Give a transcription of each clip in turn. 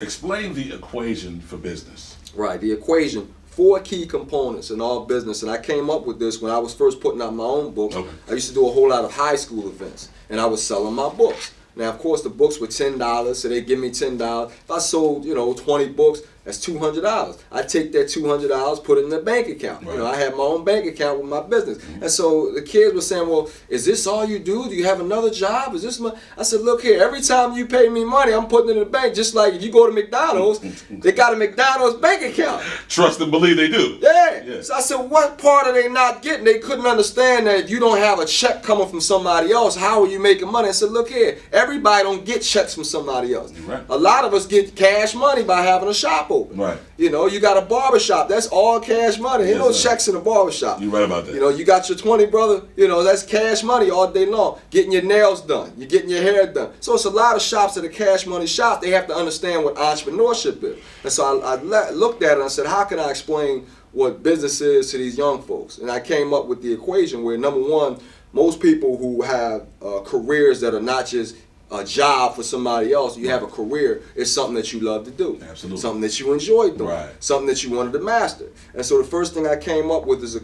Explain the equation for business. Right, the equation, 4 key components in all business, and I came up with this when I was first putting out my own books. Okay. I used to do a whole lot of high school events, and I was selling my books. Now, of course, the books were $10, so they give me $10. If I sold, 20 books, that's $200. I take that $200, put it in the bank account. Right. I have my own bank account with my business. And so the kids were saying, well, is this all you do? Do you have another job? Is this I said, look here, every time you pay me money, I'm putting it in the bank. Just like if you go to McDonald's, they got a McDonald's bank account. Trust and believe they do. Yeah. So I said, what part are they not getting? They couldn't understand that if you don't have a check coming from somebody else, how are you making money? I said, look here, everybody don't get checks from somebody else. Right. A lot of us get cash money by having a shop open. Right. You got a barbershop, that's all cash money. Ain't no checks in a barbershop. You're right about that. You got your 20, brother, that's cash money all day long. Getting your nails done, you're getting your hair done. So it's a lot of shops that are cash money shops. They have to understand what entrepreneurship is. And so I looked at it and I said, how can I explain what business is to these young folks? And I came up with the equation where, number one, most people who have careers that are not just a job for somebody else, you have a career, it's something that you love to do. Absolutely. Something that you enjoy doing. Right. Something that you wanted to master. And so the first thing I came up with is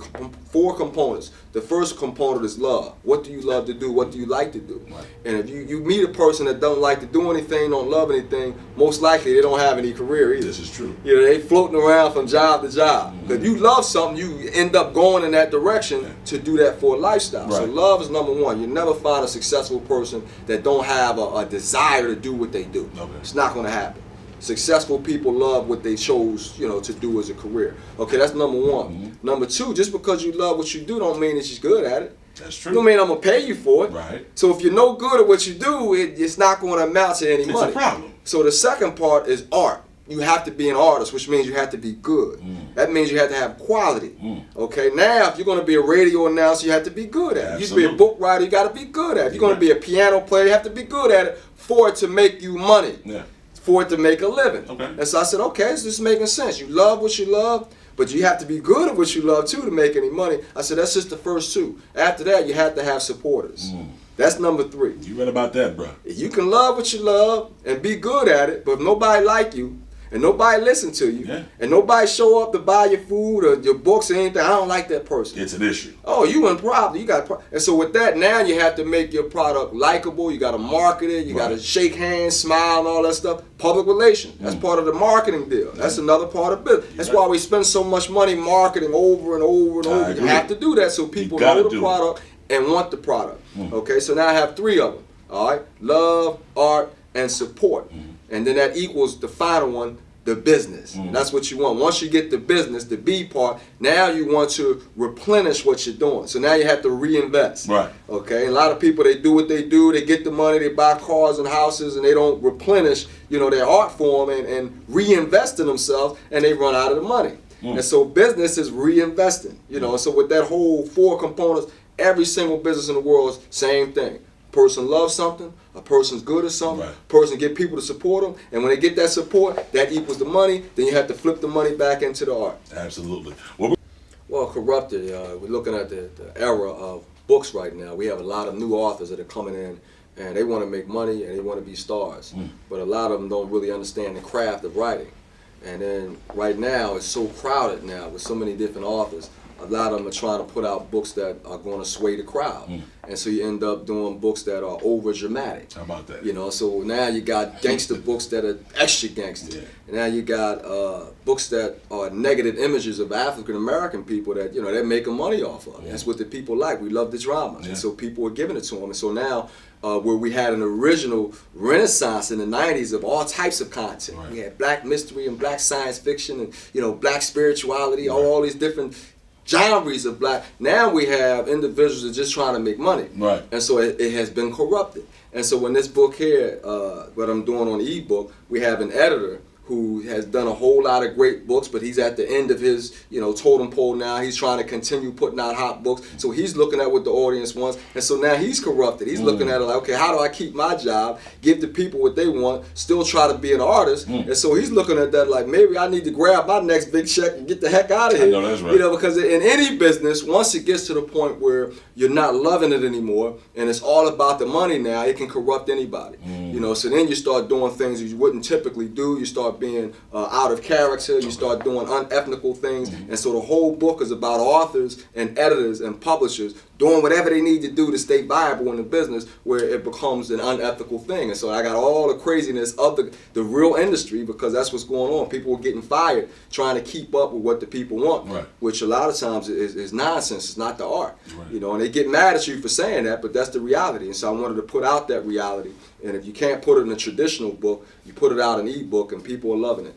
4 components. The first component is love. What do you love to do? What do you like to do? Right. And if you meet a person that don't like to do anything, don't love anything, most likely they don't have any career either. This is true. They floating around from job to job. Because if you love something, you end up going in that direction to do that for a lifestyle. Right. So love is number one. You never find a successful person that don't have a desire to do what they do. Okay. It's not going to happen. Successful people love what they chose, to do as a career. Okay, that's number one. Number two, just because you love what you do don't mean that you're good at it. That's true. Don't mean I'm going to pay you for it. Right. So if you're no good at what you do, it's not going to amount to any money. It's a problem. So the second part is art. You have to be an artist, which means you have to be good. That means you have to have quality. Okay, now if you're going to be a radio announcer, you have to be good at it. You to be a book writer, you got to be good at it. If you're going to be a piano player, you have to be good at it for it to make you money. Yeah. For it to make a living. Okay. And so I said, okay, this is making sense. You love what you love, but you have to be good at what you love too to make any money. I said, that's just the first 2. After that, you have to have supporters. That's number 3. You read about that, bro. You can love what you love and be good at it, but if nobody like you, and nobody listen to you, and nobody show up to buy your food or your books or anything, I don't like that person. It's an issue. Oh, you in problem. You got and so with that, now you have to make your product likable. You got to market it. You got to shake hands, smile, and all that stuff. Public relations. That's part of the marketing deal. That's another part of business. That's why we spend so much money marketing over and over and over. You have to do that so people know the product and want the product. Okay, so now I have 3 of them. All right, love, art, and support. And then that equals the final one, the business. That's what you want. Once you get the business, the B part, now you want to replenish what you're doing. So now you have to reinvest. Right. Okay. A lot of people, they do what they do. They get the money, they buy cars and houses, and they don't replenish, their art form and reinvest in themselves, and they run out of the money. And so business is reinvesting. So with that whole 4 components, every single business in the world is same thing. Person loves something, a person's good at something, person get people to support them, and when they get that support, that equals the money, then you have to flip the money back into the art. Absolutely. Well, corrupted, we're looking at the era of books right now. We have a lot of new authors that are coming in, and they want to make money and they want to be stars, but a lot of them don't really understand the craft of writing. And then right now, it's so crowded now with so many different authors. A lot of them are trying to put out books that are going to sway the crowd. And so you end up doing books that are over dramatic. How about that? So now you got gangster books that are extra gangster. And now you got books that are negative images of African American people that, they're making money off of. That's what the people like. We love the drama. And so people are giving it to them. And so now, where we had an original renaissance in the 90s of all types of content. We had black mystery and black science fiction and, black spirituality, all these different genres of black. Now we have individuals that are just trying to make money. And so it has been corrupted. And so in this book here, what I'm doing on the ebook, we have an editor who has done a whole lot of great books, but he's at the end of his, totem pole now. He's trying to continue putting out hot books. So he's looking at what the audience wants. And so now he's corrupted. He's looking at it like, okay, how do I keep my job, give the people what they want, still try to be an artist? And so he's looking at that like, maybe I need to grab my next big check and get the heck out of here. I know that's right. Because in any business, once it gets to the point where you're not loving it anymore, and it's all about the money now, it can corrupt anybody. know, so then you start doing things you wouldn't typically do. You start being out of character. You start doing unethical things. And so the whole book is about authors and editors and publishers doing whatever they need to do to stay viable in the business, where it becomes an unethical thing. And so I got all the craziness of the real industry, because that's what's going on. People are getting fired trying to keep up with what the people want, Right. which a lot of times is nonsense. It's not the art. Right. You know, and they get mad at you for saying that, but that's the reality. And so I wanted to put out that reality. And if you can't put it in a traditional book, you put it out in ebook, and people are loving it.